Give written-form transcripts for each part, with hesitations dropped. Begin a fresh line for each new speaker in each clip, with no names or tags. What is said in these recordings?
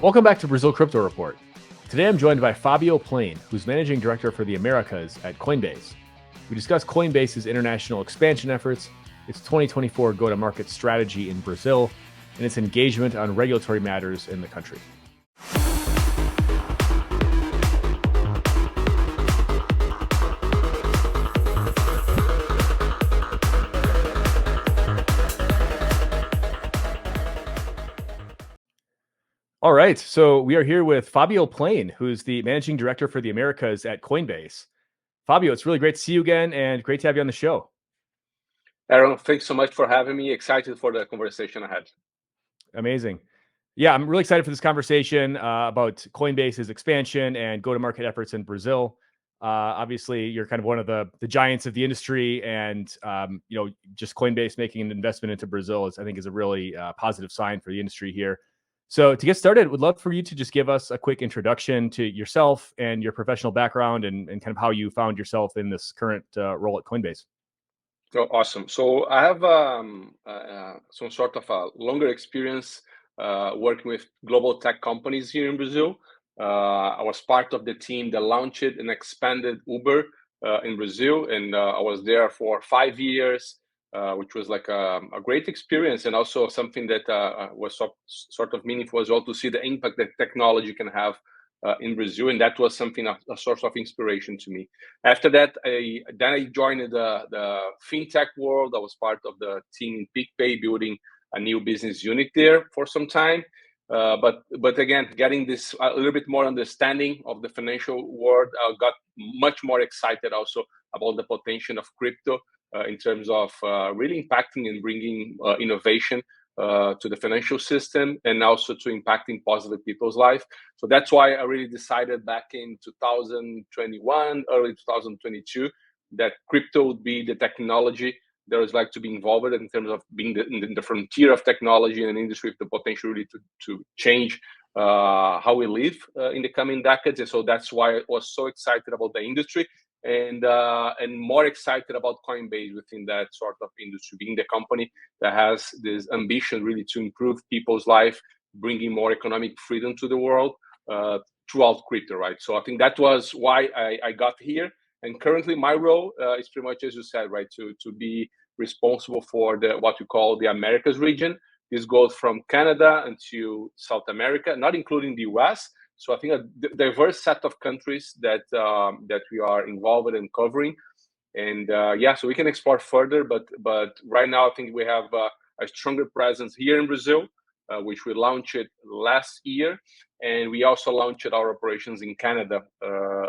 Welcome back to Brazil Crypto Report. Today I'm joined by Fabio Plein, who's Managing Director for the Americas at Coinbase. We discuss Coinbase's international expansion efforts, its 2024 go-to-market strategy in Brazil, and its engagement on regulatory matters in the country. All right, so we are here with Fabio Plein, who's the Managing Director for the Americas at Coinbase. Fabio, it's really great to see you again and great to have you on the show.
Aaron, thanks so much for having me. Excited for the conversation ahead.
Amazing. Yeah, I'm really excited for this conversation about Coinbase's expansion and go-to-market efforts in Brazil. Obviously, you're kind of one of the giants of the industry, and just Coinbase making an investment into Brazil I think is a really positive sign for the industry here. So to get started, would love for you to just give us a quick introduction to yourself and your professional background and kind of how you found yourself in this current role at Coinbase.
Oh, awesome. So I have some sort of a longer experience working with global tech companies here in Brazil. I was part of the team that launched and expanded Uber in Brazil, and I was there for 5 years, which was like a great experience, and also something that was sort of meaningful as well to see the impact that technology can have in Brazil, and that was something a source of inspiration to me. After that, I joined the fintech world. I was part of the team in PicPay, building a new business unit there for some time. But again, getting this a little bit more understanding of the financial world, I got much more excited also about the potential of crypto in terms of really impacting and bringing innovation to the financial system, and also to impacting positive people's life. So that's why I really decided back in 2021, early 2022, that crypto would be the technology that I was like to be involved in terms of being in the frontier of technology and an industry with the potential really to change how we live in the coming decades. And so that's why I was so excited about the industry, and more excited about Coinbase within that sort of industry, being the company that has this ambition really to improve people's life, bringing more economic freedom to the world throughout crypto, right? So I think that was why I got here. And currently my role is pretty much, as you said, right, to be responsible for what we call the Americas region. This goes from Canada into South America, not including the US. So I think a diverse set of countries that we are involved in covering, and so we can explore further. But right now I think we have a stronger presence here in Brazil, which we launched last year, and we also launched our operations in Canada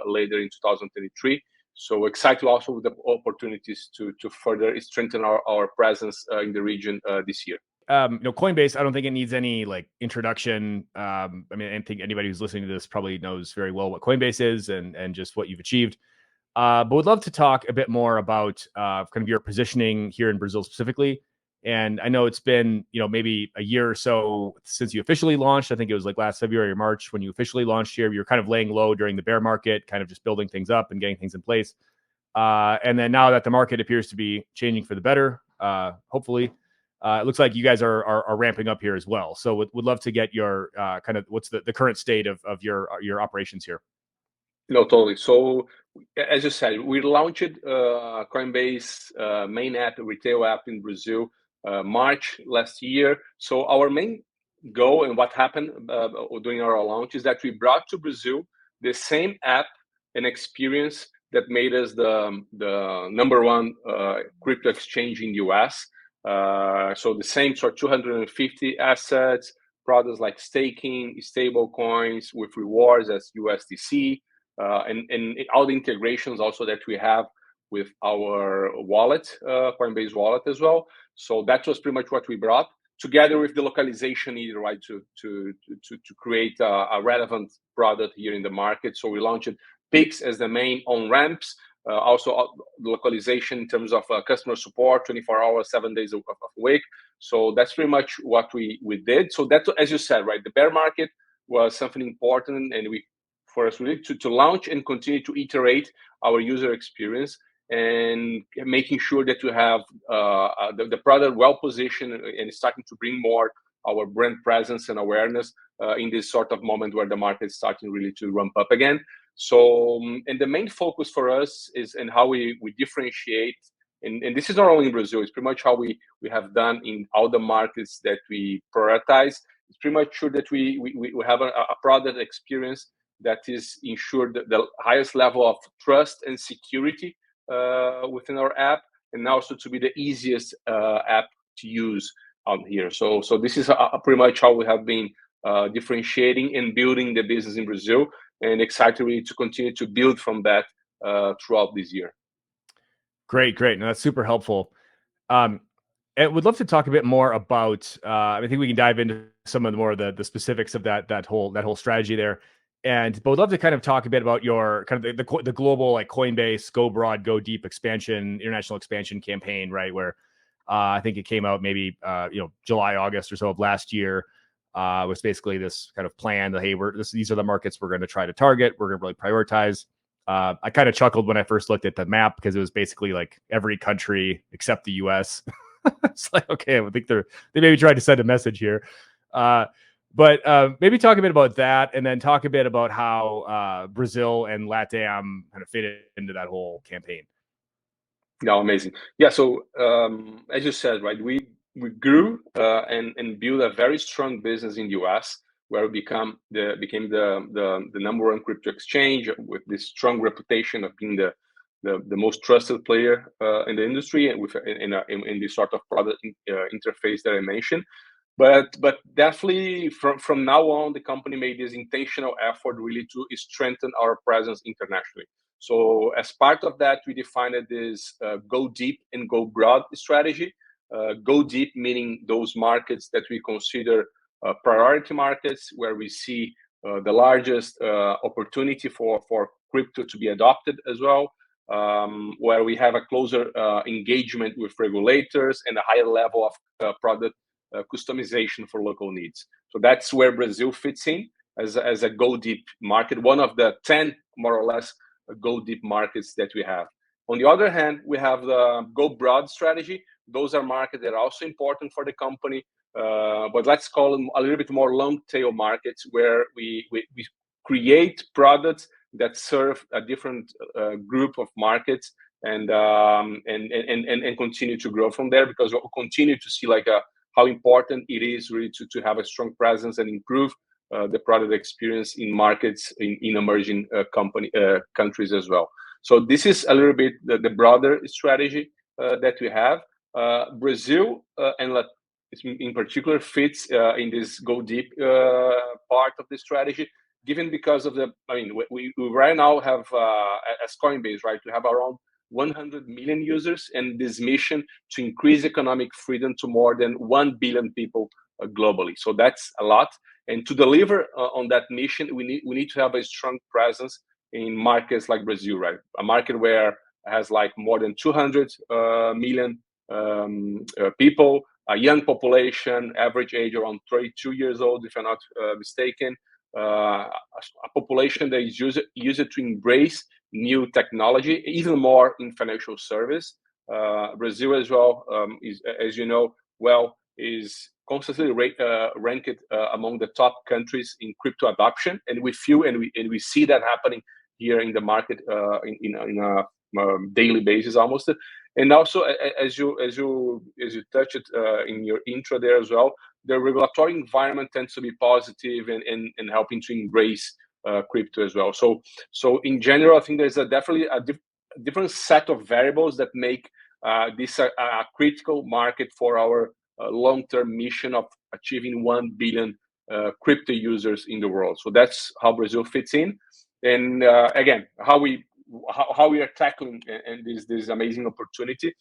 later in 2023. So excited also with the opportunities to further strengthen our presence in the region this year.
Coinbase, I don't think it needs any introduction. I think anybody who's listening to this probably knows very well what Coinbase is and just what you've achieved. But would love to talk a bit more about kind of your positioning here in Brazil specifically. And I know it's been, maybe a year or so since you officially launched. I think it was last February or March when you officially launched here. You're kind of laying low during the bear market, kind of just building things up and getting things in place. And then now that the market appears to be changing for the better, hopefully, it looks like you guys are ramping up here as well. So would love to get your kind of what's the current state of your operations here.
No, totally. So as you said, we launched Coinbase main app, retail app in Brazil, March last year. So our main goal and what happened during our launch is that we brought to Brazil the same app and experience that made us the number one crypto exchange in the US. So the same sort of 250 assets, products like staking, stable coins with rewards as USDC, and all the integrations also that we have with our wallet, Coinbase wallet as well. So that was pretty much what we brought, together with the localization needed, right, to create a relevant product here in the market. So we launched Pix as the main on-ramps, also localization in terms of customer support, 24 hours, 7 days a week. So that's pretty much what we did. So that, as you said, right, the bear market was something important, and for us really to launch and continue to iterate our user experience and making sure that we have the product well positioned and starting to bring more our brand presence and awareness in this sort of moment where the market is starting really to ramp up again. So, and the main focus for us is in how we differentiate. And this is not only in Brazil, it's pretty much how we have done in all the markets that we prioritize. It's pretty much sure that we have a product experience that is ensured the highest level of trust and security within our app, and also to be the easiest app to use on here. So this is pretty much how we have been differentiating and building the business in Brazil, and excited really to continue to build from that throughout this year.
Great. No, that's super helpful. And would love to talk a bit more about. I think we can dive into some of the specifics of that whole strategy there. But would love to kind of talk a bit about your kind of the global like Coinbase go broad, go deep expansion, international expansion campaign, right? Where I think it came out maybe July, August or so of last year. Was basically this kind of plan that, hey, these are the markets we're going to try to target. We're going to really prioritize. I kind of chuckled when I first looked at the map because it was basically like every country except the US. It's like, okay, I think they maybe tried to send a message here. But maybe talk a bit about that, and then talk a bit about how Brazil and LATAM kind of fit into that whole campaign.
Yeah, amazing. Yeah, so as you said, right, we grew and built a very strong business in the US, where we became the number one crypto exchange with this strong reputation of being the most trusted player in the industry, and in this sort of product interface that I mentioned. But definitely from now on, the company made this intentional effort really to strengthen our presence internationally. So as part of that, we defined this go deep and go broad strategy. Go deep meaning those markets that we consider priority markets, where we see the largest opportunity for crypto to be adopted as well, where we have a closer engagement with regulators and a higher level of product customization for local needs. So that's where Brazil fits in as a go deep market, one of the 10 more or less go deep markets that we have. On the other hand, we have the go broad strategy. Those are markets that are also important for the company, but let's call them a little bit more long tail markets, where we create products that serve a different group of markets, and continue to grow from there, because we'll continue to see how important it is really to have a strong presence and improve the product experience in markets in emerging countries as well. So this is a little bit the broader strategy that we have. Brazil and in particular fits in this go deep part of the strategy, given because of we right now have as Coinbase, right, we have around 100 million users, and this mission to increase economic freedom to more than 1 billion people globally. So that's a lot. And to deliver on that mission, we need to have a strong presence in markets like Brazil, right? A market where it has more than 200 million people, a young population, average age around 32 years old, if I'm not mistaken, a population that is used to embrace new technology, even more in financial service. Brazil as well, is, as you know, is constantly ranked among the top countries in crypto adoption, and we feel and we see that happening here in the market in a daily basis almost. And also, as you touched in your intro there as well, the regulatory environment tends to be positive and helping to embrace crypto as well. So in general, I think there's definitely a different set of variables that make this a critical market for our long-term mission of achieving 1 billion crypto users in the world. So that's how Brazil fits in. And again, how we are tackling and this amazing opportunity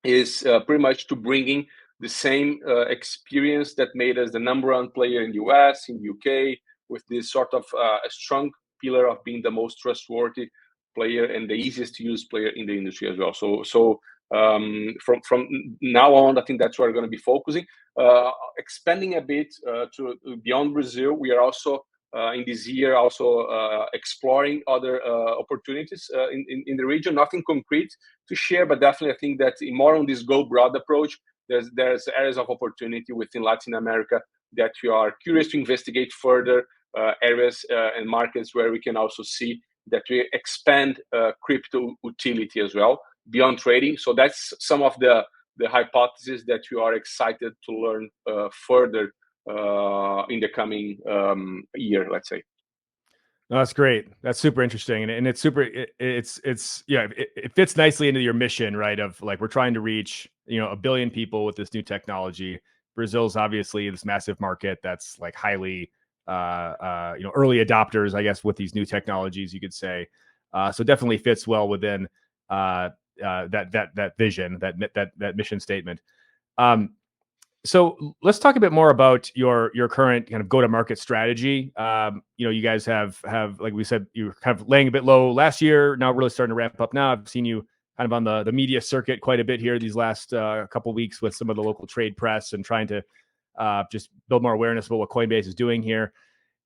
is pretty much to bringing the same experience that made us the number one player in the US, in the UK, with this sort of a strong pillar of being the most trustworthy player and the easiest to use player in the industry as well. So from now on, I think that's where we're going to be focusing. Expanding a bit to beyond Brazil, we are also in this year also exploring other opportunities in the region. Nothing concrete to share, but definitely I think that more on this go broad approach, there's areas of opportunity within Latin America that we are curious to investigate further areas and markets where we can also see that we expand crypto utility as well beyond trading. So that's some of the hypotheses that we are excited to learn further in the coming year, let's say.
No, that's great. That's super interesting, and it's super. It's yeah. It fits nicely into your mission, right? Of like we're trying to reach 1 billion people with this new technology. Brazil's obviously this massive market that's like highly early adopters, I guess, with these new technologies, you could say. So definitely fits well within that vision, that mission statement. So let's talk a bit more about your current kind of go-to-market strategy. You guys have like we said, you were kind of laying a bit low last year. Now really starting to ramp up. Now I've seen you kind of on the media circuit quite a bit here these last couple of weeks with some of the local trade press and trying to just build more awareness about what Coinbase is doing here.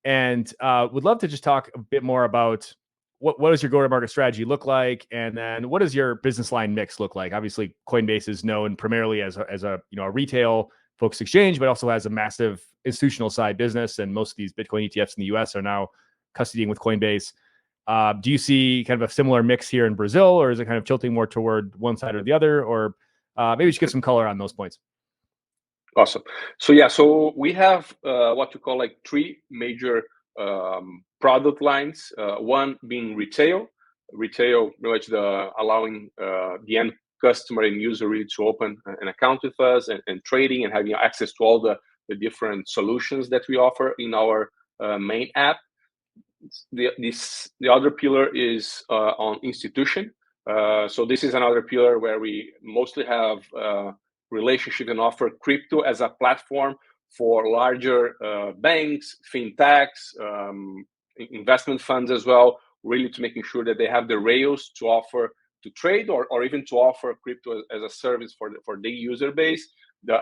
And would love to just talk a bit more about what does your go-to-market strategy look like, and then what does your business line mix look like? Obviously, Coinbase is known primarily as a retail focused exchange, but also has a massive institutional side business. And most of these Bitcoin ETFs in the US are now custodying with Coinbase. Do you see kind of a similar mix here in Brazil, or is it kind of tilting more toward one side or the other? Or maybe just give some color on those points.
Awesome. So we have what we call like three major product lines. One being retail, pretty much allowing the end customer and user really to open an account with us and trading and having access to all the different solutions that we offer in our main app. The other pillar is on institution. So this is another pillar where we mostly have relationship and offer crypto as a platform for larger banks, fintechs, investment funds as well, really to making sure that they have the rails to offer to trade or even to offer crypto as a service for their user base.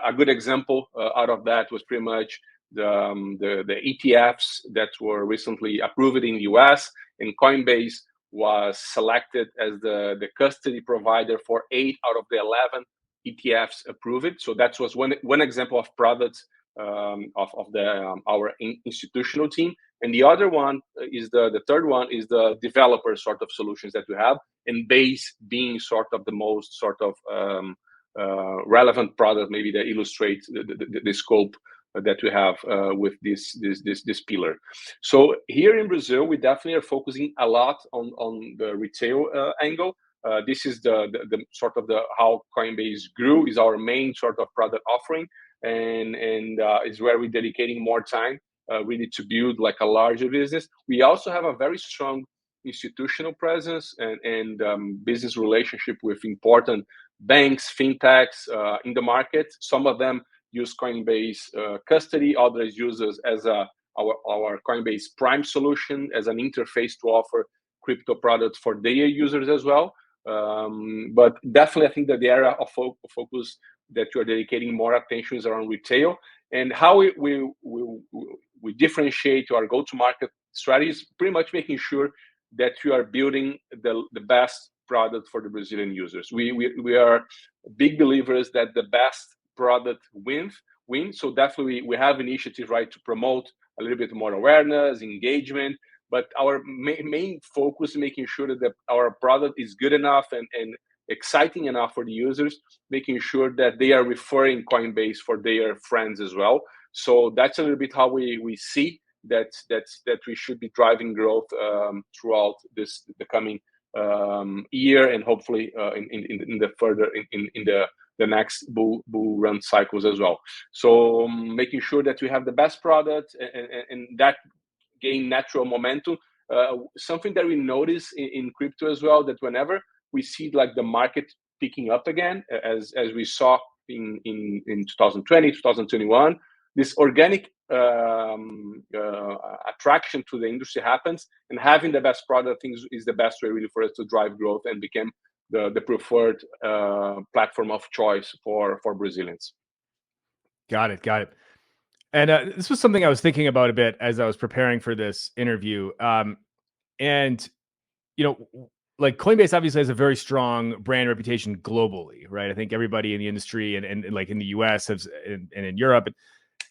A good example out of that was pretty much the ETFs that were recently approved in the US, and Coinbase was selected as the custody provider for 8 out of the 11 ETFs approved. So that was one example of products of our institutional team. And the other one is the third one is the developer sort of solutions that we have, and Base being sort of the most sort of relevant product, maybe that illustrates the scope that we have with this pillar. So here in Brazil, we definitely are focusing a lot on the retail angle. This is the sort of how Coinbase grew, is our main sort of product offering, and is where we're dedicating more time really to build like a larger business. We also have a very strong institutional presence and business relationship with important banks, fintechs in the market. Some of them use Coinbase custody, others use us as our Coinbase Prime solution as an interface to offer crypto products for their users as well. But definitely, I think that the area of focus that you are dedicating more attention is around retail, and how we differentiate our go-to-market strategies, pretty much making sure that we are building the best product for the Brazilian users. We are big believers that the best product wins. So definitely we have initiatives, right, to promote a little bit more awareness, engagement, but our main focus is making sure that our product is good enough and exciting enough for the users, making sure that they are referring Coinbase for their friends as well. So that's a little bit how we see that we should be driving growth throughout the coming year, and hopefully in the next bull run cycles as well. So making sure that we have the best product and that gain natural momentum. Something that we notice in crypto as well, that whenever we see like the market picking up again, as we saw in 2020, 2021, this organic attraction to the industry happens, and having the best product things is the best way really for us to drive growth and become the preferred platform of choice for Brazilians.
Got it. And this was something I was thinking about a bit as I was preparing for this interview. And like Coinbase obviously has a very strong brand reputation globally, right? I think everybody in the industry and like in the US and in Europe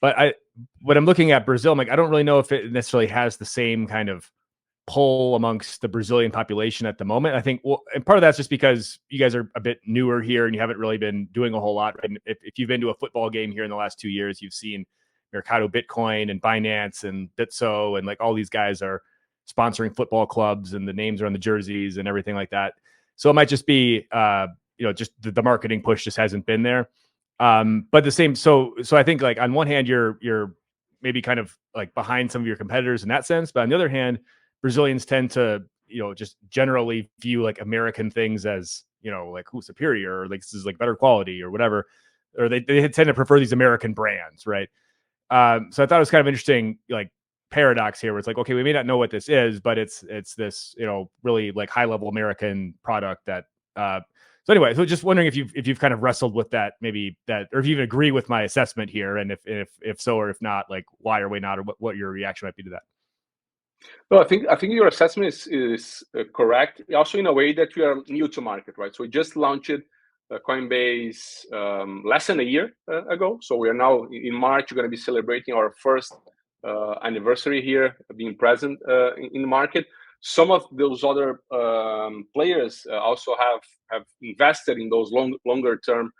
But when I'm looking at Brazil, I'm like, I don't really know if it necessarily has the same kind of pull amongst the Brazilian population at the moment. I think, well, and part of that's just because you guys are a bit newer here and you haven't really been doing a whole lot. Right? And if you've been to a football game here in the last 2 years, you've seen Mercado Bitcoin and Binance and Bitso and like all these guys are sponsoring football clubs and the names are on the jerseys and everything like that. So it might just be, just the marketing push just hasn't been there. But the same, so I think like on one hand, you're maybe kind of like behind some of your competitors in that sense, but on the other hand, Brazilians tend to, just generally view like American things as, like who's superior or like this is like better quality or whatever, or they tend to prefer these American brands, right? So I thought it was kind of interesting, like paradox here, where it's like, okay, we may not know what this is, but it's this, really like high level American product that. So anyway, so just wondering if you've kind of wrestled with that, maybe that, or if you even agree with my assessment here, and if so or if not, like why or why not, or what your reaction might be to that.
No, I think your assessment is correct. Also, in a way that we are new to market, right? So we just launched Coinbase less than a year ago. So we are now in March. We're going to be celebrating our first anniversary here, being present in the market. Some of those other players also have invested in those longer term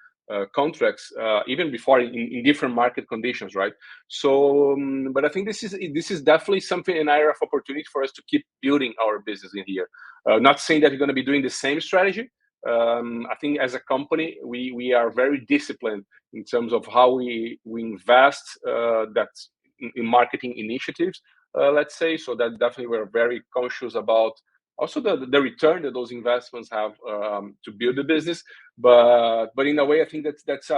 contracts even before in different market conditions, right? So, but I think this is definitely something, an area of opportunity for us to keep building our business in here. Not saying that we're going to be doing the same strategy. I think as a company, we are very disciplined in terms of how we invest in marketing initiatives, let's say. So that definitely we're very conscious about also the return that those investments have to build the business. But in a way, I think that's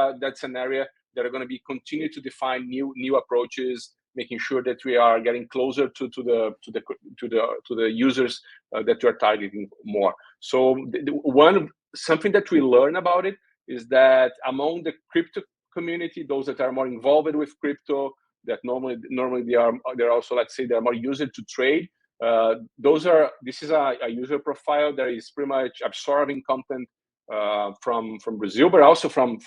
an area that are going to be continue to define new approaches, making sure that we are getting closer to the users that we are targeting more. So something that we learn about it is that among the crypto community, those that are more involved with crypto, that normally they're also, let's say, they're more used to trade. This is a user profile that is pretty much absorbing content from Brazil, but also from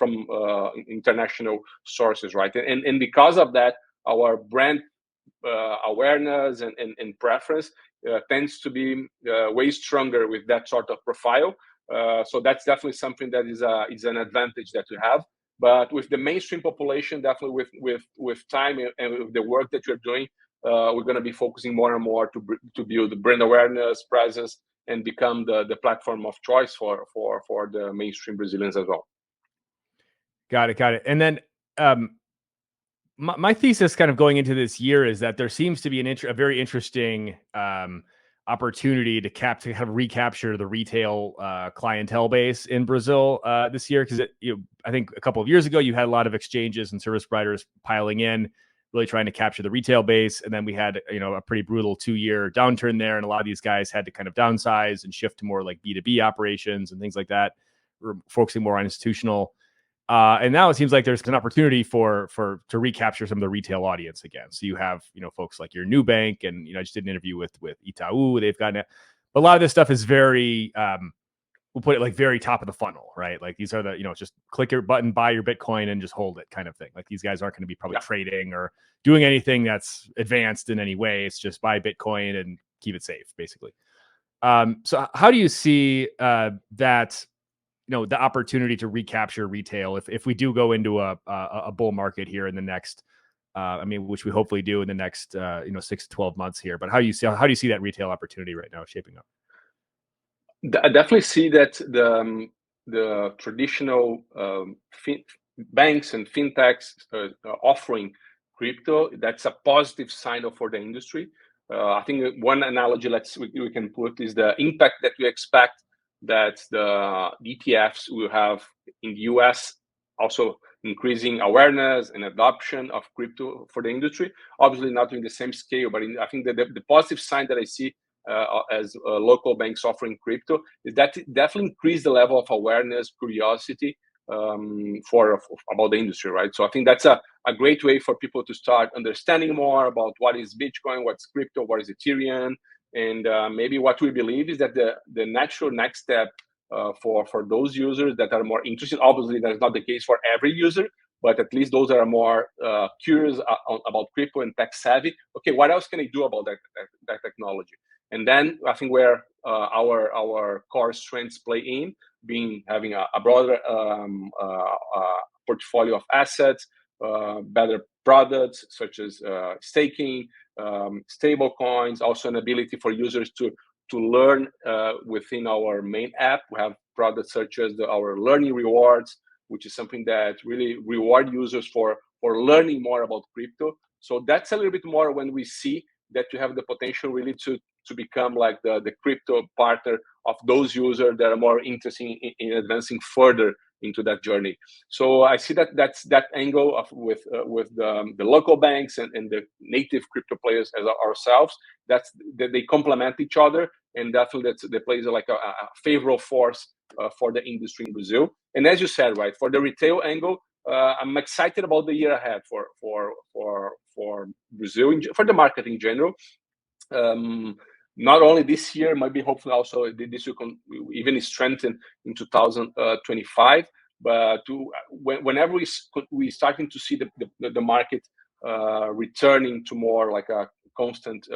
international sources, right? And because of that, our brand awareness and preference tends to be way stronger with that sort of profile. So that's definitely something that is an advantage that we have. But with the mainstream population, definitely with time and with the work that we're doing, we're going to be focusing more and more to build brand awareness, presence, and become the platform of choice for the mainstream Brazilians as well.
Got it. And then my thesis kind of going into this year is that there seems to be a very interesting opportunity to kind of recapture the retail clientele base in Brazil this year, because I think a couple of years ago you had a lot of exchanges and service providers piling in, really trying to capture the retail base, and then we had a pretty brutal 2-year downturn there, and a lot of these guys had to kind of downsize and shift to more like B2B operations and things like that. We're focusing more on institutional. And now it seems like there's an opportunity to recapture some of the retail audience again. So you have, folks like your new bank, and I just did an interview with Itaú. They've gotten a lot of this stuff is very, we'll put it like very top of the funnel, right? Like these are the, just click your button, buy your Bitcoin, and just hold it kind of thing. Like these guys aren't going to be probably trading or doing anything that's advanced in any way. It's just buy Bitcoin and keep it safe, basically. So how do you see that? The opportunity to recapture retail if we do go into a bull market here in the next, which we hopefully do in the next 6 to 12 months here. But how do you see that retail opportunity right now shaping up?
I definitely see that the traditional banks and fintechs offering crypto, that's a positive sign for the industry. I think one analogy we can put is the impact that we expect that the ETFs will have in the US, also increasing awareness and adoption of crypto for the industry. Obviously not in the same scale, but I think that the positive sign that I see as local banks offering crypto is that it definitely increase the level of awareness, curiosity about the industry, right? So I think that's a great way for people to start understanding more about what is Bitcoin, what's crypto, what is Ethereum. And maybe what we believe is that the natural next step for those users that are more interested, obviously that's not the case for every user, but at least those that are more curious about crypto and tech savvy. Okay, what else can I do about that technology? And then I think where our core strengths play in, having a broader portfolio of assets, better products such as staking, stable coins, also an ability for users to learn within our main app. We have products such as our learning rewards, which is something that really reward users for learning more about crypto. So that's a little bit more when we see that you have the potential really to become like the crypto partner of those users that are more interested in advancing further into that journey. So I see that's that angle of with the local banks and the native crypto players as ourselves. That they complement each other, and definitely that plays like a favorable force for the industry in Brazil. And as you said, right, for the retail angle, I'm excited about the year ahead for Brazil, for the market in general. Not only this year, maybe hopefully also this will even strengthen in 2025. But whenever we starting to see the market returning to more like a constant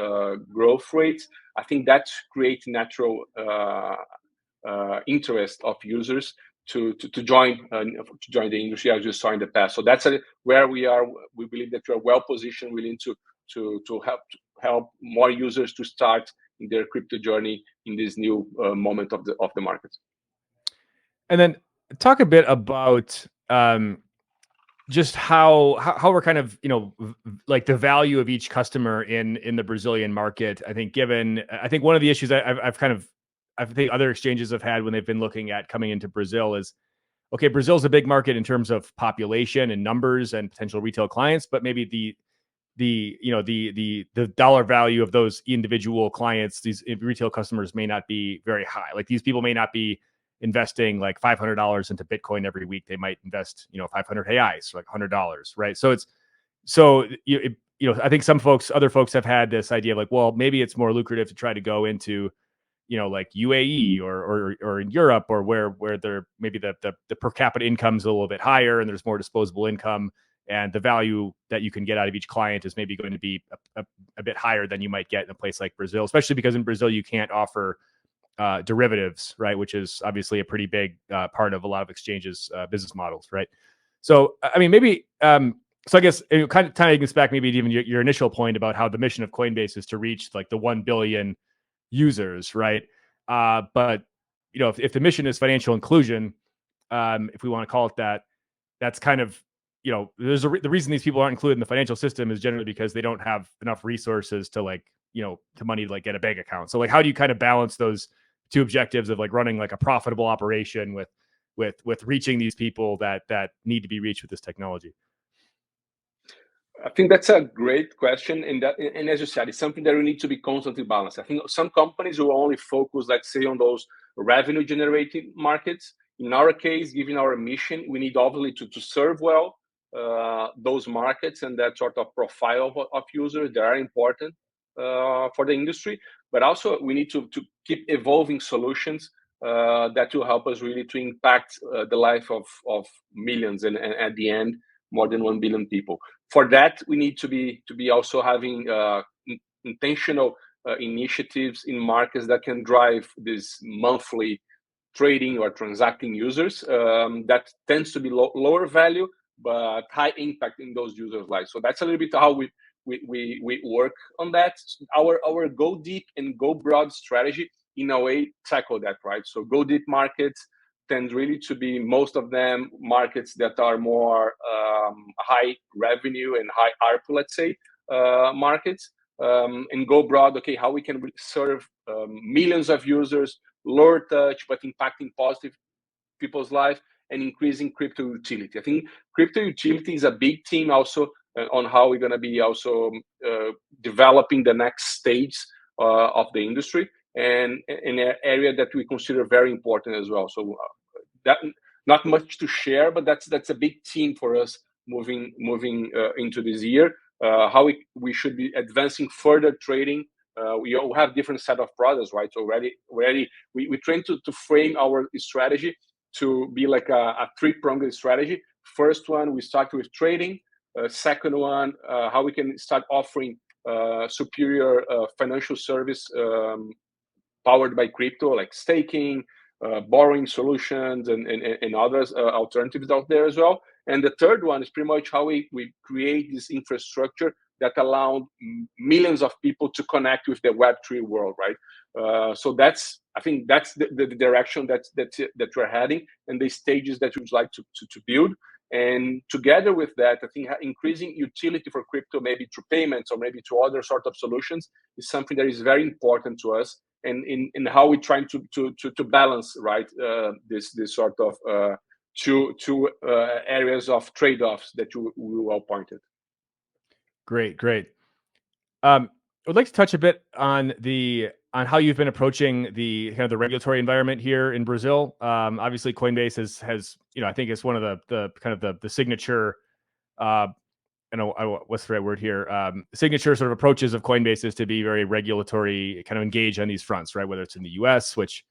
growth rate, I think that creates natural interest of users to join the industry as you saw in the past. So that's where we are. We believe that we are well positioned, willing to help more users to start in their crypto journey in this new moment of the market.
And then talk a bit about just how we're kind of, like the value of each customer in the Brazilian market. I think one of the issues I think other exchanges have had when they've been looking at coming into Brazil is, okay, Brazil's a big market in terms of population and numbers and potential retail clients, but maybe the dollar value of those individual clients, these retail customers, may not be very high. Like, these people may not be investing like $500 into Bitcoin every week. They might invest 500 reais, like $100, right? So I think other folks have had this idea of like, well, maybe it's more lucrative to try to go into like UAE or in Europe, or where they're maybe the per capita income is a little bit higher and there's more disposable income, and the value that you can get out of each client is maybe going to be a bit higher than you might get in a place like Brazil, especially because in Brazil you can't offer derivatives, right? Which is obviously a pretty big part of a lot of exchanges' business models, right? So, I mean, maybe, so I guess kind of tying this back, maybe even your initial point about how the mission of Coinbase is to reach like the 1 billion users, right? But if the mission is financial inclusion, if we want to call it that, that's kind of, the reason these people aren't included in the financial system is generally because they don't have enough resources to money to like get a bank account. So like, how do you kind of balance those two objectives of like running like a profitable operation with reaching these people that need to be reached with this technology?
I think that's a great question, and as you said, it's something that we need to be constantly balanced. I think some companies will only focus, let's say, on those revenue generating markets. In our case, given our mission, we need obviously to serve well those markets and that sort of profile of users that are important for the industry. But also we need to keep evolving solutions that will help us really to impact the life of millions and at the end more than 1 billion people. For that, we need to be also having intentional initiatives in markets that can drive this monthly trading or transacting users. That tends to be lower value but high impact in those users' lives. So that's a little bit how we work on that. Our go deep and go broad strategy, in a way, tackle that, right? So go deep markets tend really to be, most of them, markets that are more high revenue and high ARPU, let's say, markets. And go broad, okay, how we can serve millions of users, lower touch, but impacting positive people's life and increasing crypto utility. I think crypto utility is a big theme also on how we're going to be also developing the next stage of the industry, and an area that we consider very important as well. So that not much to share, but that's a big theme for us moving into this year. How we should be advancing further trading. We all have different set of products, right? So we trying to frame our strategy to be like a three-pronged strategy. First one, we started with trading. Second one, how we can start offering superior financial service powered by crypto, like staking, borrowing solutions, and others alternatives out there as well. And the third one is pretty much how we create this infrastructure that allowed millions of people to connect with the Web3 world, right? So I think that's the direction that we're heading, and the stages that we'd like to build. And together with that, I think increasing utility for crypto, maybe through payments or maybe to other sort of solutions, is something that is very important to us. And in how we're trying to balance, right, this sort of two areas of trade-offs that you all pointed.
Great. I would like to touch a bit on how you've been approaching the kind of the regulatory environment here in Brazil. Obviously, Coinbase has I think it's one of the kind of the signature. What's the right word here? Signature sort of approaches of Coinbase is to be very regulatory, kind of engaged on these fronts, right? Whether it's in the U.S., which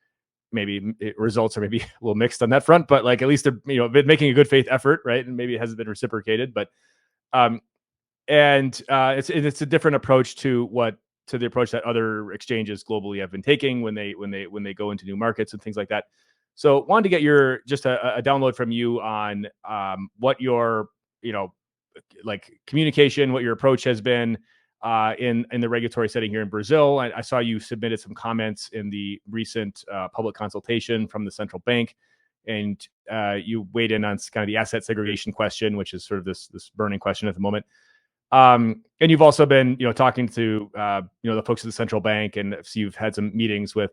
maybe results are maybe a little mixed on that front, but like at least they're been making a good faith effort, right? And maybe it hasn't been reciprocated, but it's a different approach to the approach that other exchanges globally have been taking when they go into new markets and things like that. So wanted to get your just a download from you on what your like communication, what your approach has been in the regulatory setting here in Brazil. I saw you submitted some comments in the recent public consultation from the central bank, and you weighed in on kind of the asset segregation question, which is sort of this burning question at the moment. And you've also been talking to the folks at the central bank, and so you've had some meetings with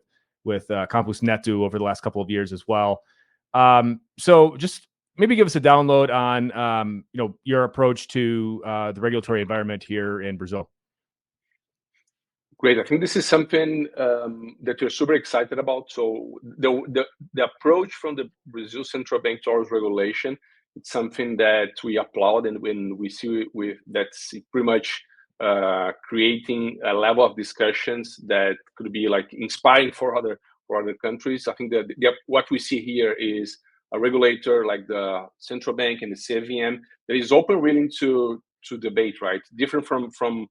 Campus Neto over the last couple of years as well. So just maybe give us a download on your approach to the regulatory environment here in Brazil.
Great. I think this is something that we're super excited about. So the approach from the Brazil Central Bank towards regulation, it's something that we applaud, and when we see that's pretty much creating a level of discussions that could be like inspiring for other countries. I think that what we see here is a regulator like the central bank and the CVM that is open, willing to debate, right? Different from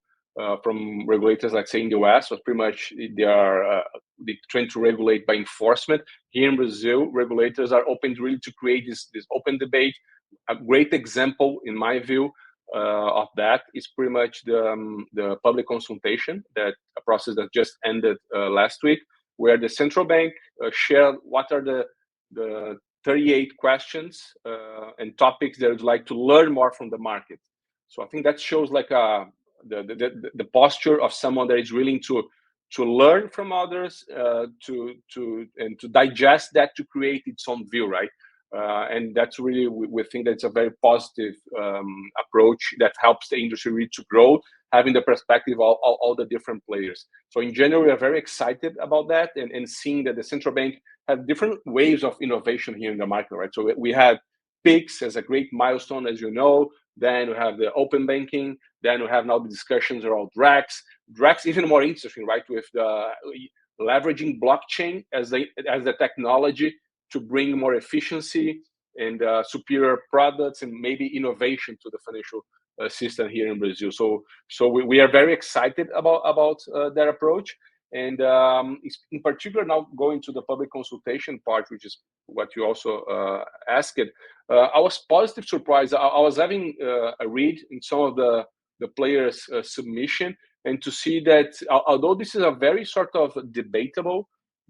regulators, like say in the US, so pretty much they're trying to regulate by enforcement. Here in Brazil, regulators are open really to create this open debate. A great example, in my view, of that is pretty much the public consultation, that a process that just ended last week, where the central bank shared what are the 38 questions and topics they would like to learn more from the market. So I think that shows like the posture of someone that is willing to learn from others, to digest that, to create its own view, right? And that's really, we think that's a very positive approach that helps the industry really to grow, having the perspective of all the different players. So in general, we are very excited about that, and seeing that the central bank have different waves of innovation here in the market, right? So we had PIX as a great milestone, as you know. Then we have the open banking. Then we have now the discussions around DREX. DREX even more interesting, right? With the leveraging blockchain as the technology to bring more efficiency and superior products and maybe innovation to the financial system here in Brazil. So we are very excited about that approach. And in particular, now going to the public consultation part, which is what you also asked. I was positive surprised. I was having a read in some of the players' submission, and to see that although this is a very sort of debatable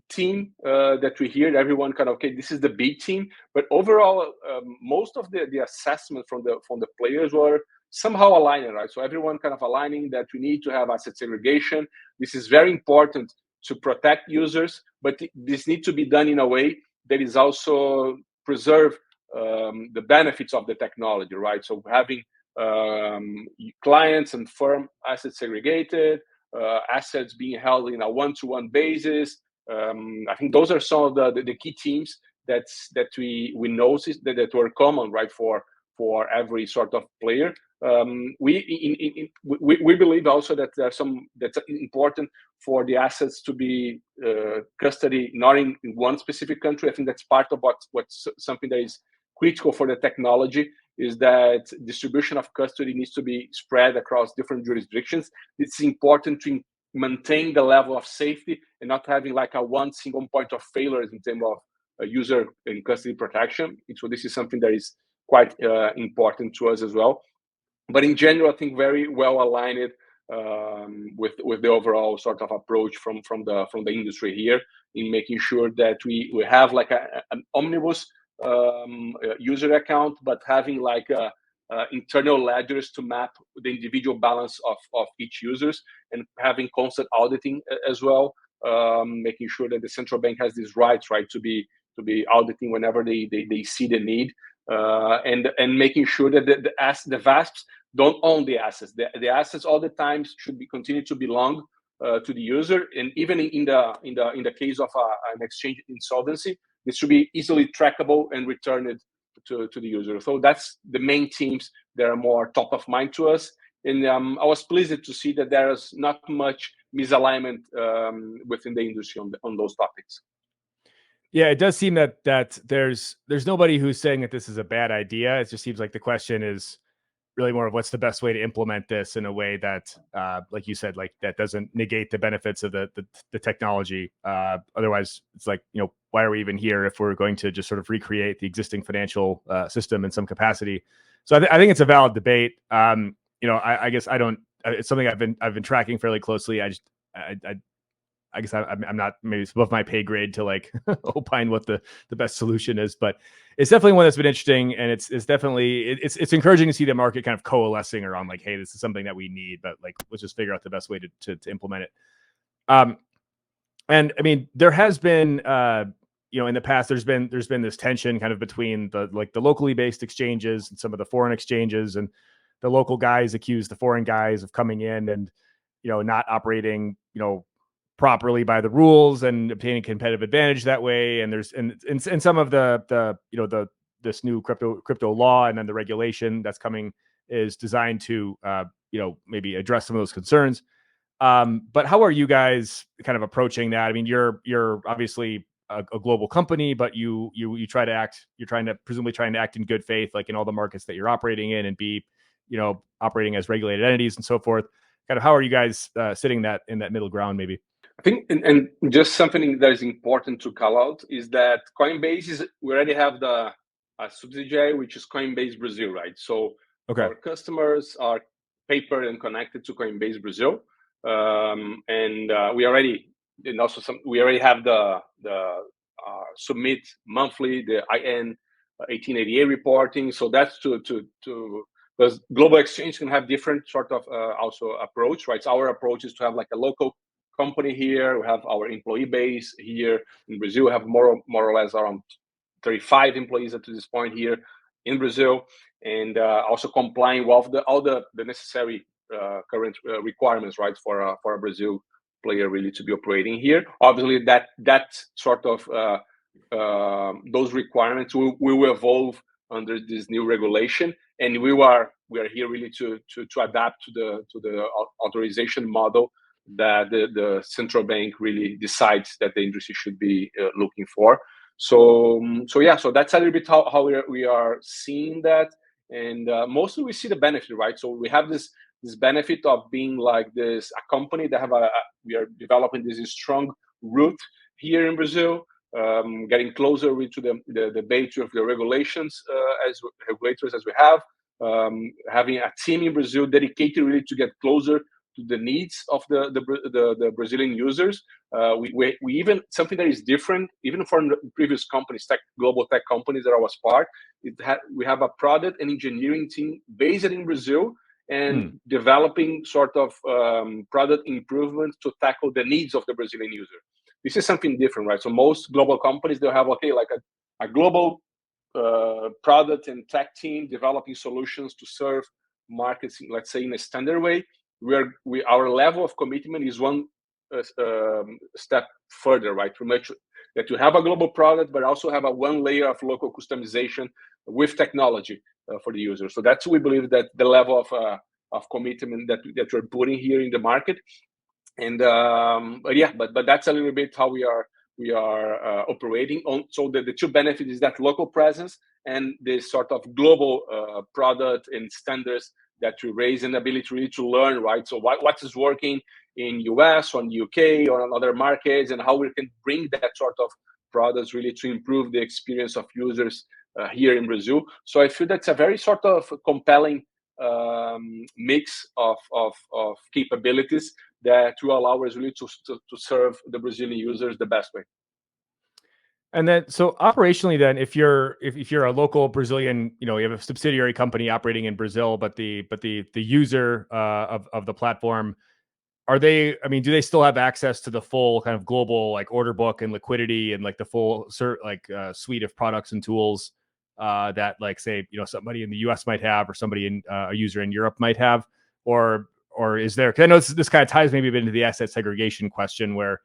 team that we hear, everyone kind of, okay, this is the B team, but overall, most of the assessment from the players were somehow aligning, right? So everyone kind of aligning that we need to have asset segregation. This is very important to protect users, but this needs to be done in a way that is also preserve the benefits of the technology, right? So having clients and firm assets segregated, assets being held in a one-to-one basis. I think those are some of the key themes that we noticed that were common, right, for every sort of player. We believe also that there are some that's important for the assets to be custody not in one specific country. I think that's part of what's something that is critical for the technology, is that distribution of custody needs to be spread across different jurisdictions. It's important to maintain the level of safety and not having like a one single point of failure in terms of user and custody protection. So this is something that is quite important to us as well. But in general, I think very well aligned with the overall sort of approach from the industry here, in making sure that we have like an omnibus user account, but having like internal ledgers to map the individual balance of each users, and having constant auditing as well, making sure that the central bank has these rights, right, to be auditing whenever they see the need, and making sure that the VASPs don't own the assets. The assets all the time should be continue to belong to the user, and even in the case of an exchange insolvency, this should be easily trackable and returned to the user. So that's the main themes that are more top of mind to us. And I was pleased to see that there is not much misalignment within the industry on those topics.
Yeah, it does seem that there's nobody who's saying that this is a bad idea. It just seems like the question is really more of what's the best way to implement this in a way that, like you said, like that doesn't negate the benefits of the technology. Otherwise, it's like, you know, why are we even here if we're going to just sort of recreate the existing financial system in some capacity? So I think it's a valid debate. You know, I guess I don't. It's something I've been tracking fairly closely. I guess I'm not, maybe it's above my pay grade to like opine what the best solution is, but it's definitely one that's been interesting, and it's definitely it's encouraging to see the market kind of coalescing around like, hey, this is something that we need, but like let's just figure out the best way to implement it. And I mean, there has been you know, in the past there's been this tension kind of between the locally based exchanges and some of the foreign exchanges, and the local guys accuse the foreign guys of coming in and, you know, not operating, you know, properly by the rules and obtaining competitive advantage that way. And there's and some of the you know, this new crypto law and then the regulation that's coming is designed to you know, maybe address some of those concerns. But how are you guys kind of approaching that? I mean, you're obviously a global company, but you try to act, presumably trying to act in good faith, like in all the markets that you're operating in, and be, you know, operating as regulated entities and so forth. Kind of how are you guys sitting that in that middle ground, maybe?
I think, and just something that is important to call out is that Coinbase we already have the subsidiary, which is Coinbase Brazil, right? So
okay,
our customers are paper and connected to Coinbase Brazil, and we already, and also we already have the submit monthly the IN 1888 reporting. So that's to because global exchange can have different sort of also approach, right? So our approach is to have like a local company here. We have our employee base here in Brazil. We have more or less around 35 employees at this point here in Brazil, and also complying with all the necessary current requirements, right, for a Brazil player really to be operating here. Obviously, that sort of those requirements will evolve under this new regulation, and we are here really to adapt to the authorization model that the central bank really decides that the industry should be looking for. So yeah, so that's a little bit how we are seeing that, and mostly we see the benefit, right? So we have this benefit of being like this a company that we are developing this strong root here in Brazil, getting closer to the base of the regulations as regulators as we have, having a team in Brazil dedicated really to get closer to the needs of the Brazilian users. We even, something that is different even from the previous companies, global tech companies that I was part, we have a product and engineering team based in Brazil and developing sort of product improvements to tackle the needs of the Brazilian user. This is something different, right? So most global companies, they'll have, okay, like a global product and tech team developing solutions to serve markets, let's say in a standard way. Our level of commitment is one step further, right? To make sure that you have a global product, but also have one layer of local customization with technology for the user. So that's, we believe that the level of commitment that we're putting here in the market. And but that's a little bit how we are operating on. So the two benefits is that local presence and this sort of global product and standards that we raise, and ability really to learn, right? So what is working in US or in UK or in other markets, and how we can bring that sort of products really to improve the experience of users here in Brazil. So I feel that's a very sort of compelling mix of capabilities that will allow us really to serve the Brazilian users the best way.
And then, so operationally, then, if you're a local Brazilian, you have a subsidiary company operating in Brazil, but the user of the platform, are they? I mean, do they still have access to the full kind of global like order book and liquidity and like the full suite of products and tools that, like, say, somebody in the U.S. might have, or somebody in a user in Europe might have, or is there? Because I know this kind of ties maybe a bit into the asset segregation question, where,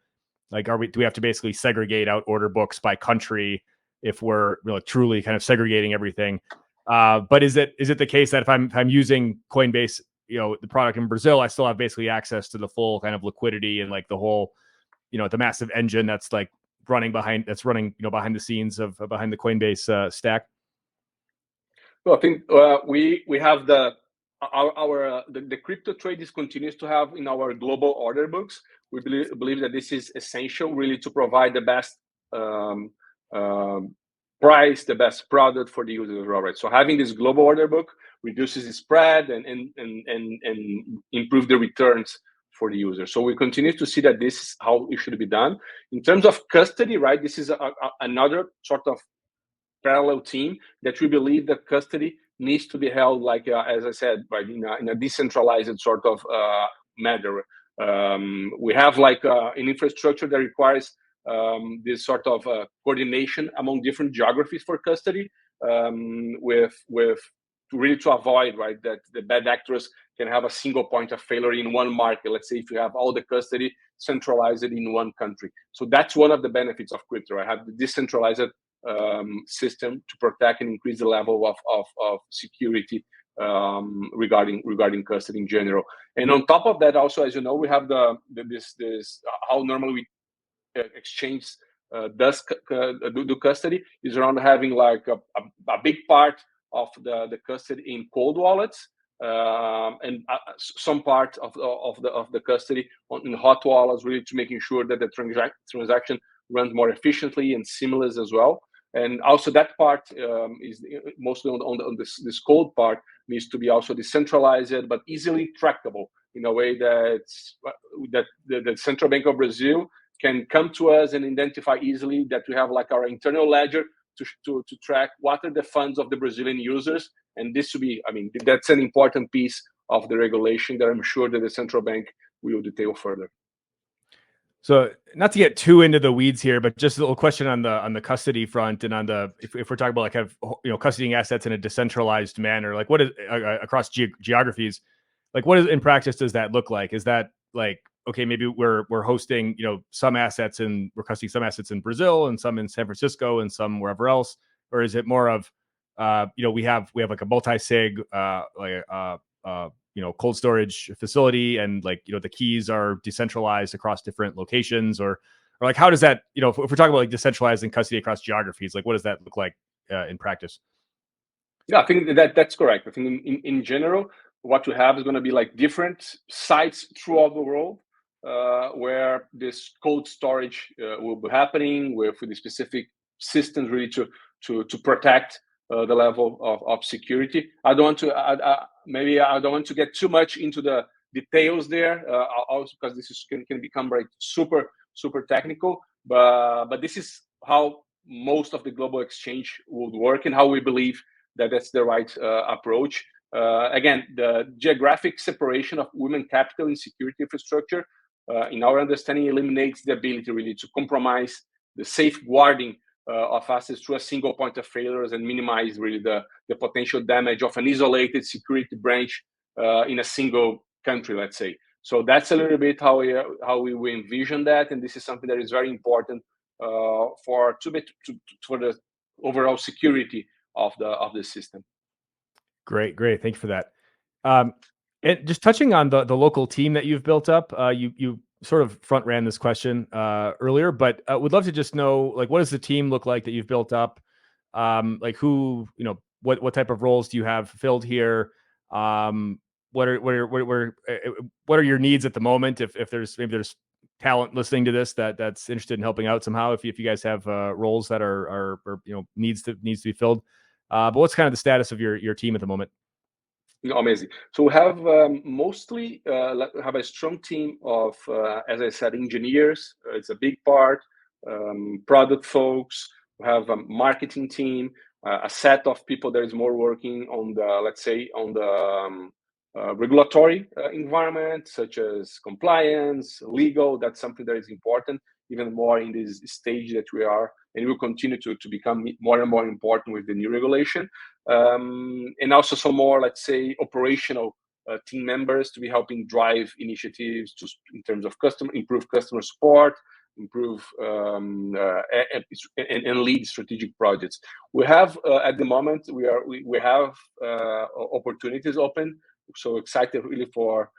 like, do we have to basically segregate out order books by country if we're really truly kind of segregating everything? But is it the case that if I'm running Coinbase, the product in Brazil, I still have basically access to the full kind of liquidity and like the whole, the massive engine that's like running behind the scenes of behind the Coinbase stack?
Well, I think we have the crypto traders continues to have in our global order books. We believe that this is essential really to provide the best price, the best product for the users, right? So having this global order book reduces the spread and improve the returns for the user. So we continue to see that this is how it should be done. In terms of custody, right, this is another sort of parallel team that we believe that custody needs to be held, like as I said, right, in a decentralized sort of manner. We have like an infrastructure that requires this sort of coordination among different geographies for custody, with really to avoid, right, that the bad actors can have a single point of failure in one market. Let's say if you have all the custody centralized in one country. So that's one of the benefits of crypto. I have the decentralized system to protect and increase the level of security regarding custody in general. And on top of that, also, as you know, we have this how normally we exchange do custody is around having like a big part of the custody in cold wallets, and some part of the custody in hot wallets, really to making sure that the transaction runs more efficiently and seamless as well. And also that part is mostly on this cold part needs to be also decentralized but easily trackable in a way that the Central Bank of Brazil can come to us and identify easily that we have like our internal ledger to track what are the funds of the Brazilian users. And this to be, I mean, that's an important piece of the regulation that I'm sure that the central bank will detail further.
So, not to get too into the weeds here, but just a little question on the custody front, and on the if we're talking about like have custodying assets in a decentralized manner, like what is across geographies, like what is in practice does that look like? Is that like, okay, maybe we're hosting some assets and we're custodying some assets in Brazil and some in San Francisco and some wherever else, or is it more of we have like a multi-sig cold storage facility, and like the keys are decentralized across different locations, or like how does that if we're talking about like decentralizing custody across geographies, like what does that look like in practice?
Yeah, I think that's correct. I think in general, what you have is going to be like different sites throughout the world where this cold storage will be happening with the specific systems really to protect the level of security. I don't want to maybe I don't want to get too much into the details there, also because this can become like super technical. But this is how most of the global exchange would work, and how we believe that that's the right approach. Again, the geographic separation of human capital and security infrastructure, in our understanding, eliminates the ability really to compromise the safeguarding of assets through a single point of failures, and minimize really the potential damage of an isolated security branch in a single country, let's say. So that's a little bit how we envision that, and this is something that is very important for the overall security of the system.
Great. Thank you for that. And just touching on the local team that you've built up, you sort of front ran this question earlier, but would love to just know, like, what does the team look like that you've built up? Like who, what type of roles do you have filled here? What are your needs at the moment? If there's talent listening to this that's interested in helping out somehow, if you guys have roles that are needs to be filled. But what's kind of the status of your team at the moment?
Amazing. So we have mostly have a strong team of, as I said, engineers. It's a big part. Product folks. We have a marketing team. A set of people that is more working on the, let's say, on the regulatory environment, such as compliance, legal. That's something that is important, even more in this stage that we are, and will continue to become more and more important with the new regulation. And also some more, let's say, operational team members to be helping drive initiatives in terms of improve customer support, improve and lead strategic projects. We have at the moment we have opportunities open. So excited really for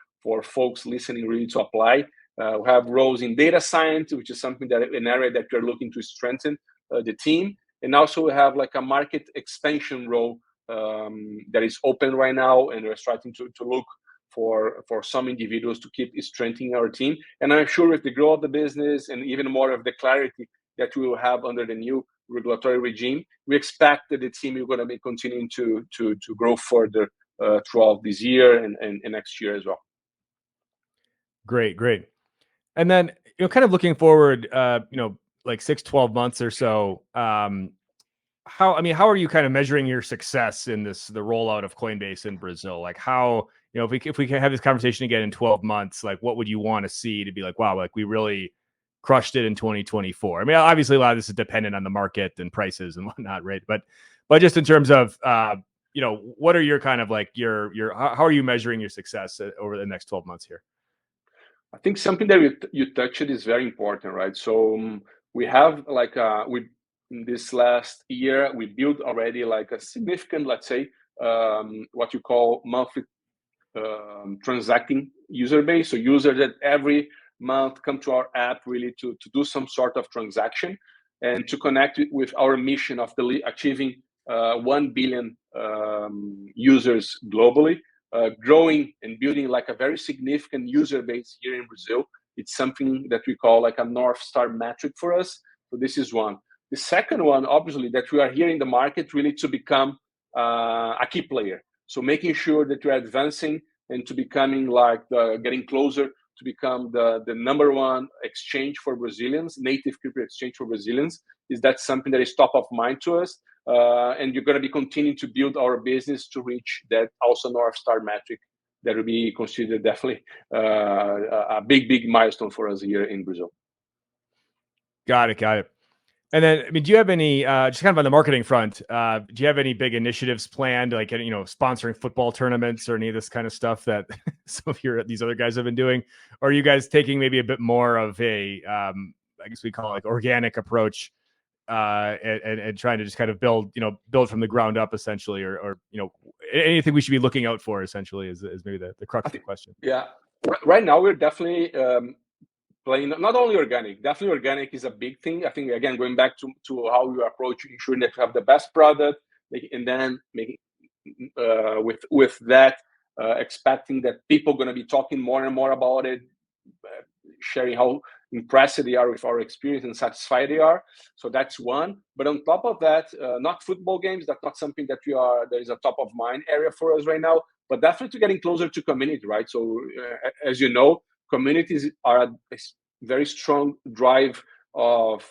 folks listening really to apply. We have roles in data science, which is something that an area that we're looking to strengthen the team. And also we have like a market expansion role that is open right now, and we're starting to look for some individuals to keep strengthening our team. And I'm sure with the growth of the business and even more of the clarity that we will have under the new regulatory regime, we expect that the team is going to be continuing to grow further throughout this year and next year as well.
Great. And then, kind of looking forward, like 6-12 months or so, how are you kind of measuring your success in the rollout of Coinbase in Brazil? Like how, if we can have this conversation again in 12 months, like what would you want to see to be like, wow, like we really crushed it in 2024? I mean, obviously a lot of this is dependent on the market and prices and whatnot, right? But just in terms of, what are your kind of like how are you measuring your success over the next 12 months here?
I think something that you touched is very important, right? So we have like in this last year we built already like a significant, let's say, what you call monthly transacting user base. So users that every month come to our app really to do some sort of transaction and to connect with our mission of achieving 1 billion users globally. Growing and building like a very significant user base here in Brazil. It's something that we call like a North Star metric for us. So this is one. The second one, obviously, that we are here in the market really to become a key player. So making sure that we're advancing and to becoming like getting closer to become the number one exchange for Brazilians, native crypto exchange for Brazilians. Is that something that is top of mind to us? And you're going to be continuing to build our business to reach that also North Star metric that will be considered definitely a big milestone for us here in Brazil.
Got it. And then, I mean, do you have any, just kind of on the marketing front, do you have any big initiatives planned, like, sponsoring football tournaments or any of this kind of stuff that some of these other guys have been doing? Or are you guys taking maybe a bit more of a, I guess we call it like organic approach, and trying to just kind of build from the ground up essentially, or anything we should be looking out for essentially is maybe the crux of the question.
Yeah, right now we're definitely playing not only organic. Definitely organic is a big thing. I think again going back to how we approach ensuring that we have the best product, and then making with that expecting that people are going to be talking more and more about it, sharing how impressed they are with our experience and satisfied they are. So that's one. But on top of that, not football games. That's not something that that is a top of mind area for us right now. But definitely getting closer to community, right? So as you know, communities are a very strong drive of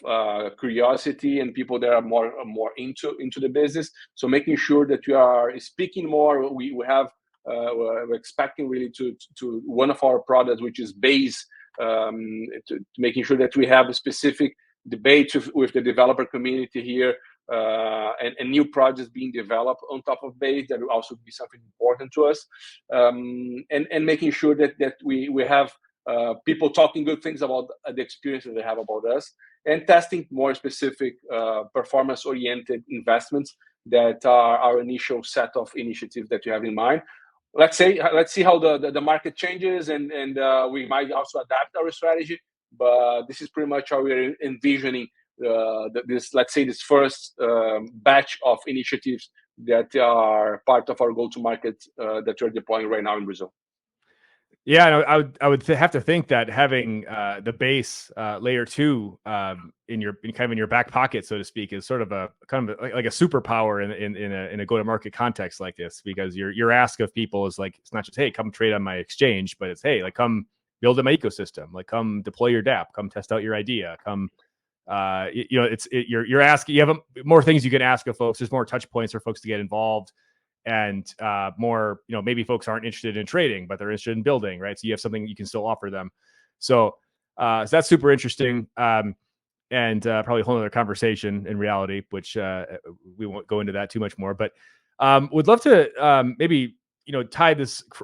curiosity and people that are more into the business. So making sure that we are speaking more. We have we're expecting really to one of our products, which is Base. To making sure that we have a specific debate with the developer community here, and new projects being developed on top of Base that will also be something important to us, and making sure that we have people talking good things about the experience that they have about us, and testing more specific performance-oriented investments that are our initial set of initiatives that you have in mind. Let's see how the market changes, and we might also adapt our strategy. But this is pretty much how we're envisioning this, let's say, this first batch of initiatives that are part of our go-to-market that we're deploying right now in Brazil.
Yeah, no, I would have to think that having the base layer 2 in your back pocket, so to speak, is sort of a kind of like a superpower in a go to market context like this, because your ask of people is like, it's not just, hey, come trade on my exchange, but it's, hey, like, come build in my ecosystem, like, come deploy your DApp, come test out your idea, come you're asking, you have more things you can ask of folks. There's more touch points for folks to get involved, and more, maybe folks aren't interested in trading, but they're interested in building, right? So you have something you can still offer them. So that's super interesting, and probably a whole other conversation in reality, which we won't go into that too much more. But would love to maybe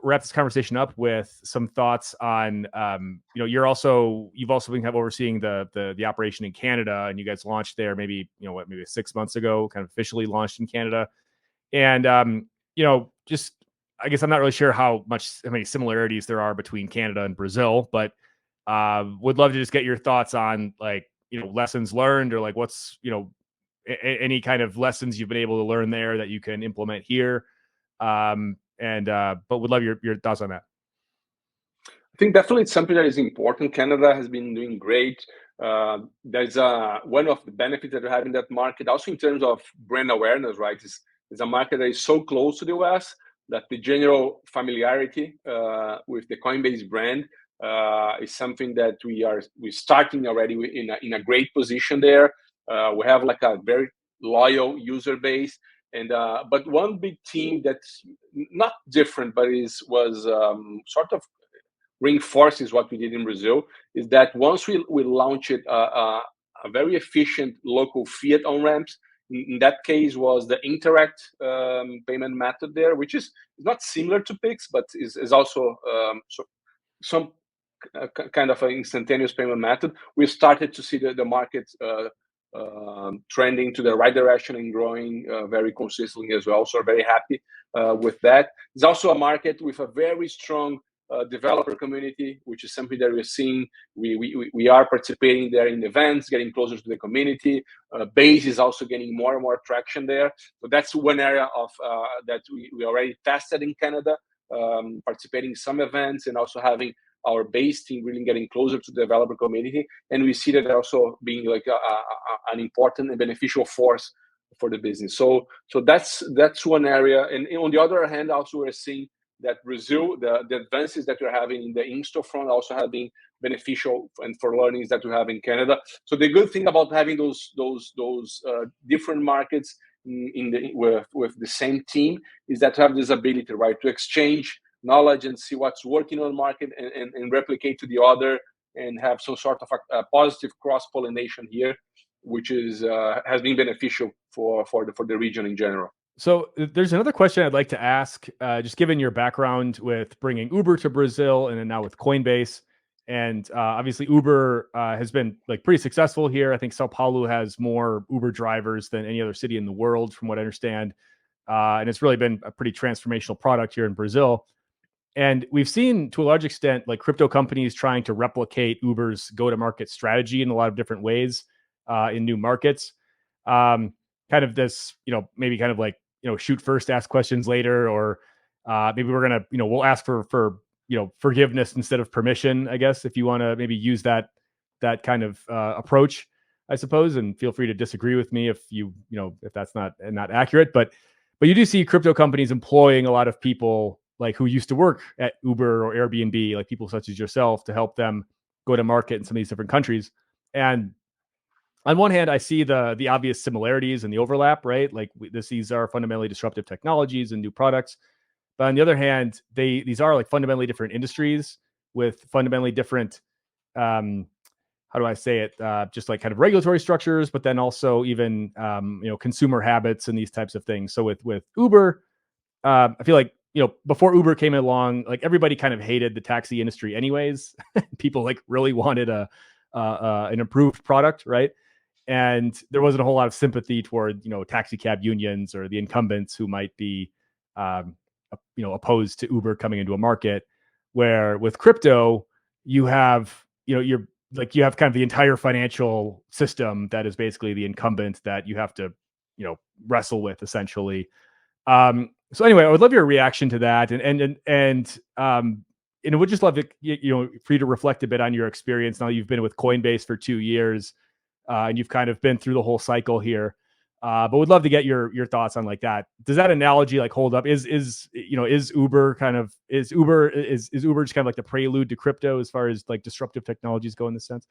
wrap this conversation up with some thoughts on you've also been kind of overseeing the operation in Canada, and you guys launched there maybe 6 months ago, kind of officially launched in Canada. And just, I guess I'm not really sure how many similarities there are between Canada and Brazil, but would love to just get your thoughts on, like, lessons learned, or like what's any kind of lessons you've been able to learn there that you can implement here. But would love your thoughts on that.
I think definitely it's something that is important. Canada has been doing great. There's one of the benefits that we have in that market, also in terms of brand awareness, right? It's a market that is so close to the US that the general familiarity with the Coinbase brand is something that we're starting already in a great position there. We have like a very loyal user base, and but one big team that's not different, but was sort of reinforces what we did in Brazil, is that once we launched a very efficient local fiat on ramps. In that case was the Interact payment method there, which is not similar to Pix, but is also some kind of an instantaneous payment method. We started to see the market trending to the right direction and growing very consistently as well. So we're very happy with that. It's also a market with a very strong developer community, which is something that we're seeing. We are participating there in events, getting closer to the community. Base is also getting more and more traction there. So that's one area of that we already tested in Canada, participating in some events and also having our base team really getting closer to the developer community. And we see that also being like an important and beneficial force for the business. So that's one area. And on the other hand, also we're seeing that Brazil, the advances that we're having in the in-store front also have been beneficial and for learnings that we have in Canada. So the good thing about having those different markets with the same team is that we have this ability, right, to exchange knowledge and see what's working on the market and replicate to the other and have some sort of a positive cross-pollination here, which has been beneficial for the region in general.
So there's another question I'd like to ask, just given your background with bringing Uber to Brazil and then now with Coinbase. And obviously Uber has been like pretty successful here. I think Sao Paulo has more Uber drivers than any other city in the world, from what I understand. And it's really been a pretty transformational product here in Brazil. And we've seen, to a large extent, like crypto companies trying to replicate Uber's go-to-market strategy in a lot of different ways in new markets. Kind of this, maybe kind of like, shoot first, ask questions later, or maybe we're gonna, we'll ask for forgiveness instead of permission, I guess, if you want to maybe use that kind of approach, I suppose. And feel free to disagree with me if if that's not accurate, but you do see crypto companies employing a lot of people like who used to work at Uber or Airbnb, like people such as yourself, to help them go to market in some of these different countries. And on one hand, I see the obvious similarities and the overlap, right? Like these are fundamentally disruptive technologies and new products. But on the other hand, these are like fundamentally different industries with fundamentally different, how do I say it? Just like kind of regulatory structures, but then also even consumer habits and these types of things. So with Uber, I feel like before Uber came along, like everybody kind of hated the taxi industry, anyways. People like really wanted an improved product, right? And there wasn't a whole lot of sympathy toward taxi cab unions or the incumbents who might be opposed to Uber coming into a market. Where with crypto, you have you're like you have kind of the entire financial system that is basically the incumbent that you have to, wrestle with essentially. So anyway, I would love your reaction to that, and would just love to, for you to reflect a bit on your experience. Now you've been with Coinbase for 2 years, and you've kind of been through the whole cycle here. But would love to get your thoughts on like that. Does that analogy like hold up? Is Uber is Uber just kind of like the prelude to crypto as far as like disruptive technologies go in this sense?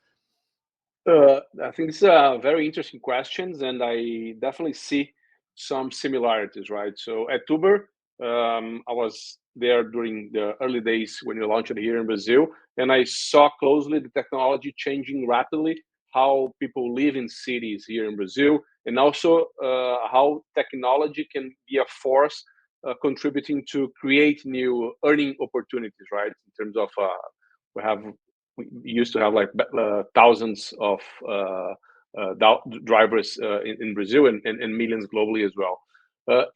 I think it's very interesting questions, and I definitely see some similarities, right? So at Uber, I was there during the early days when we launched it here in Brazil, and I saw closely the technology changing rapidly, how people live in cities here in Brazil, and also how technology can be a force contributing to create new earning opportunities, right? In terms of we used to have like thousands of drivers in Brazil and millions globally as well.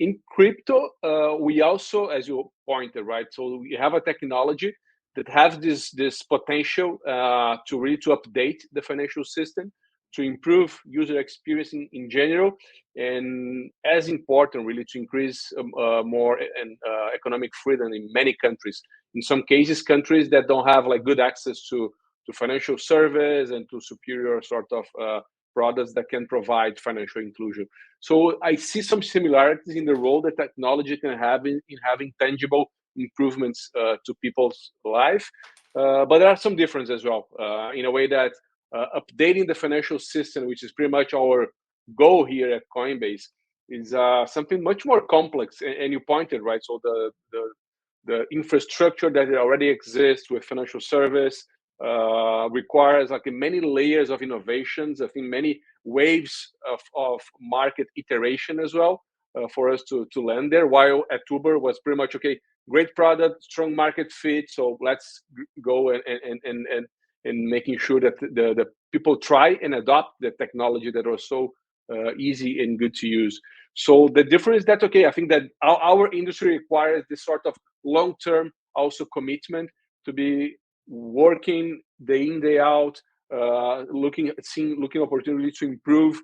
In crypto, we also, as you pointed, right? So we have a technology that has this potential to really to update the financial system, to improve user experience in general, and as important, really, to increase more and economic freedom in many countries. In some cases, countries that don't have like good access to financial service and to superior sort of products that can provide financial inclusion. So I see some similarities in the role that technology can have in having tangible improvements to people's life. But there are some differences as well, in a way that updating the financial system, which is pretty much our goal here at Coinbase, is something much more complex. And you pointed, right? So the infrastructure that already exists with financial service requires like many layers of innovations. I think many waves of market iteration as well for us to land there. While at Uber was pretty much okay, great product, strong market fit. So let's go and making sure that the people try and adopt the technology that are so easy and good to use. So the difference is that, okay, I think that our industry requires this sort of long-term also commitment to be working day in, day out, looking opportunity to improve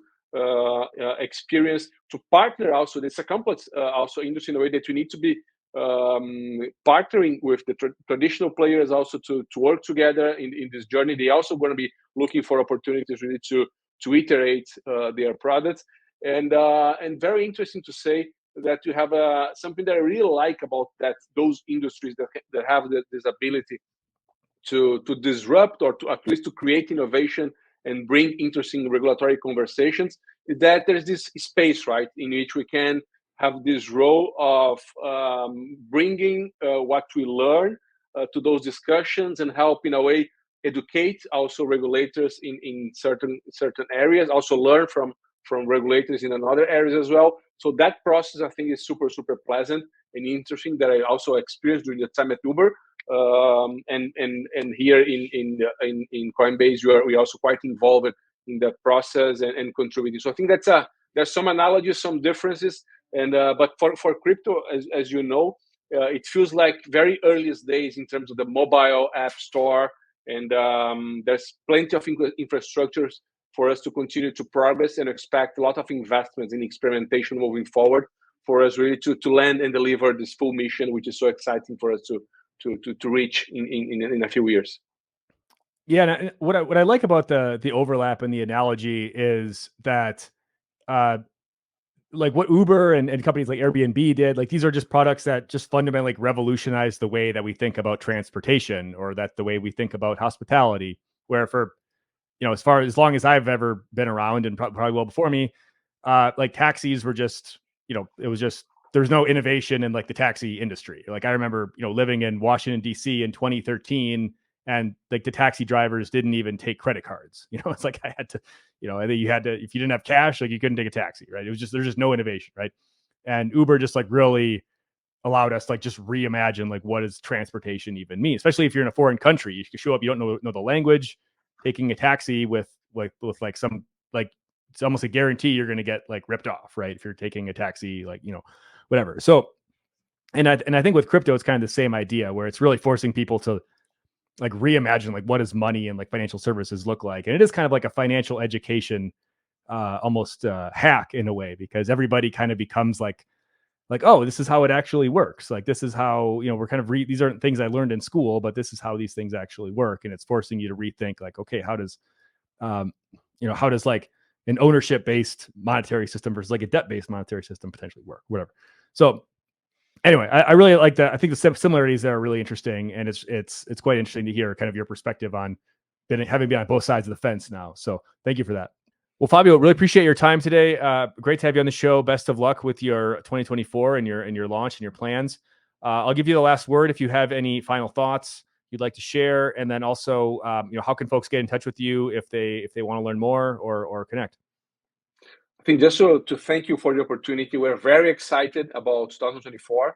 experience, to partner also. It's a complex also industry in a way that you need to be partnering with the traditional players also to work together in this journey. They also going to be looking for opportunities really to iterate their products. And very interesting to say that you have something that I really like about those industries that have this ability to disrupt or to at least to create innovation and bring interesting regulatory conversations, is that there's this space, right, in which we can have this role of bringing what we learn to those discussions and help in a way educate also regulators in certain areas, also learn from regulators in other areas as well. So that process I think is super pleasant and interesting, that I also experienced during the time at Uber. And here in Coinbase, we are also quite involved in that process and contributing. So I think there's some analogies, some differences, and but for crypto, as you know, it feels like very earliest days in terms of the mobile app store, and there's plenty of infrastructures for us to continue to progress and expect a lot of investments in experimentation moving forward for us really to land and deliver this full mission, which is so exciting for us to reach in a few years.
Yeah, and what I like about the overlap and the analogy is that like what Uber and companies like Airbnb did, like these are just products that just fundamentally like revolutionize the way that we think about transportation, or that the way we think about hospitality. Where for, as long as I've ever been around, and probably well before me, like taxis were just, it was just, there's no innovation in like the taxi industry. Like I remember, living in Washington, DC in 2013, and like the taxi drivers didn't even take credit cards. It's like I had to, I think you had to, if you didn't have cash, like you couldn't take a taxi, right? It was just, there's just no innovation, right? And Uber just like really allowed us to like just reimagine like what does transportation even mean, especially if you're in a foreign country. You can show up, you don't know the language, taking a taxi with like some, like it's almost a guarantee you're going to get like ripped off, right? If you're taking a taxi, like, whatever. So, and I think with crypto, it's kind of the same idea, where it's really forcing people to like reimagine like what does money and like financial services look like, and it is kind of like a financial education almost hack in a way, because everybody kind of becomes like, oh, this is how it actually works. Like this is how, we're kind of these aren't things I learned in school, but this is how these things actually work, and it's forcing you to rethink like, okay, how does how does like an ownership based monetary system versus like a debt based monetary system potentially work, whatever. So anyway, I really like that. I think the similarities there are really interesting, and it's quite interesting to hear kind of your perspective on having been on both sides of the fence now. So thank you for that. Well, Fabio, really appreciate your time today. Great to have you on the show. Best of luck with your 2024 and your launch and your plans. I'll give you the last word if you have any final thoughts you'd like to share, and then also, how can folks get in touch with you if they want to learn more or connect?
I think just to thank you for the opportunity. We're very excited about 2024.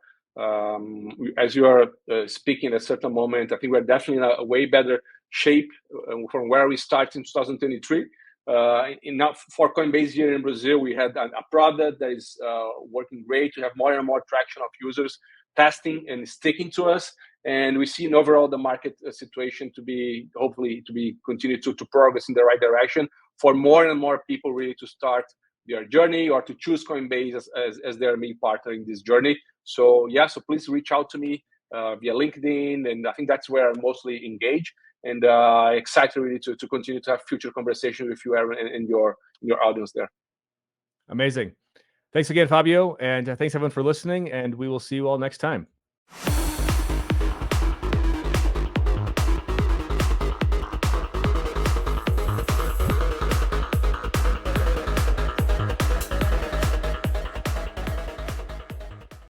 As you are speaking at a certain moment, I think we're definitely in a way better shape from where we started in 2023. For Coinbase here in Brazil, we had a product that is working great. We have more and more traction of users testing and sticking to us. And we see in overall the market situation to be hopefully to be continue to progress in the right direction for more and more people really to start their journey or to choose Coinbase as their main partner in this journey. So so please reach out to me via LinkedIn, and I think that's where I mostly engage. And excited really to continue to have future conversation with you, Aaron, and your audience there.
Amazing. Thanks again, Fabio, and thanks everyone for listening, and we will see you all next time.